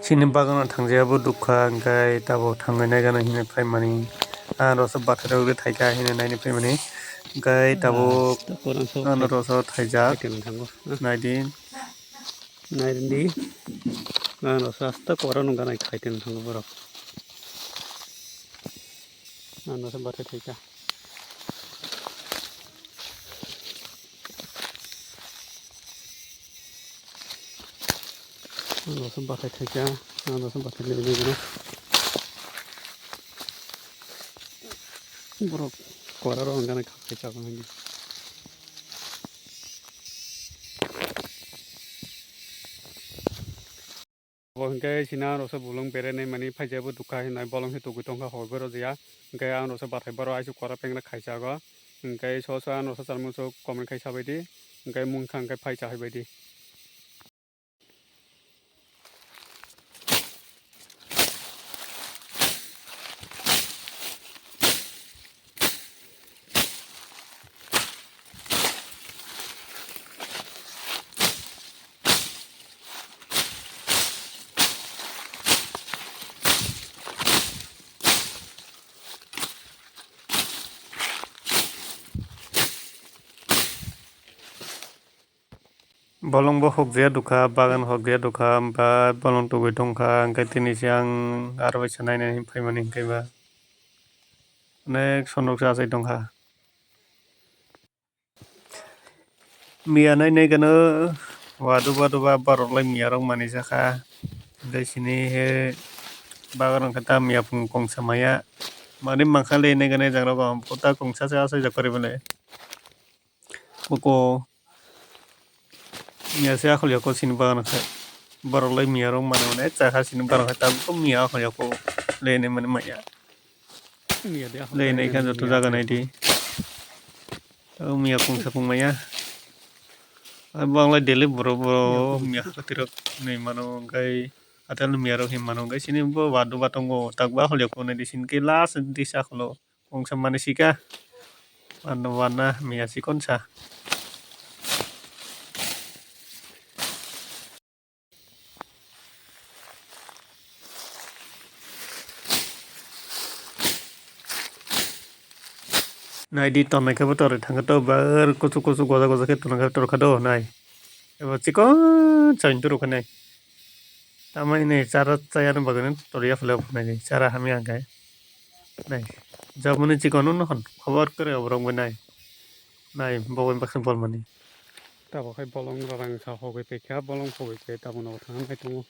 Sini bagan thangjayabu dukha angkai tabo thangai naigana hine phaimani rosa bathara ure thaika hine naini phaimani angkai tabo ano rosa thaijak naidi naidi ano sasta koran ganai khaiten thango borok ano sa bathai thaika ano sa bathai thaika ano sa bathai lele gano borok koran ganai khaita gano Hingga sina rosa bulung Berai Naimani phajabu dukha hinai bolong he tugu tongkha hoibero jia hingga ang rosa bathai baro aisu kora pengra khaisa go hingga so ang rosa charmuso komen khaisa baidi hingga mungkha hingga phaisa baidi bolong bo hokjaya dukha bagan hokjaya dukha ba bolong tugu tongkha angkai tini siang aro baisa nainani phaimani angkai ba onek sonroksa achai tongkha miya nainai gano waduba baroklai miya rok mani jaka angkai sini he bagan kata miya pung kongsa maya mani mangkha leinai ganai jangrogo pota kongsa se achai jak paribale boko miya se akhliako sini bagan khai baroklai miya rok mani onek jaka sini bagan khai tabuk miya akhliako leinai mani maya leinai khan joto jaga naidi miya kongsa pung maya bangla daily boro miya khatirok nei mano angkai atal miya rok him mano angkai sini bo wadu batongo takba akhliako naidi sini ke last disa akhlo kongsa mani sika wana miya sikonsa nai di ton nai kabo tor thang to bar kuchu goja ke ton ka tor khado nai eba chikon chain turu khanai tamai nei chara chayar bagan toria phlo nai chara hami angkai nai jamuni chikon no hon khobor kore obrong nai bowen baksan bol mani tabo khai bolong rang sa hogai pekha bolong hogai pe tabo no thang khai tongo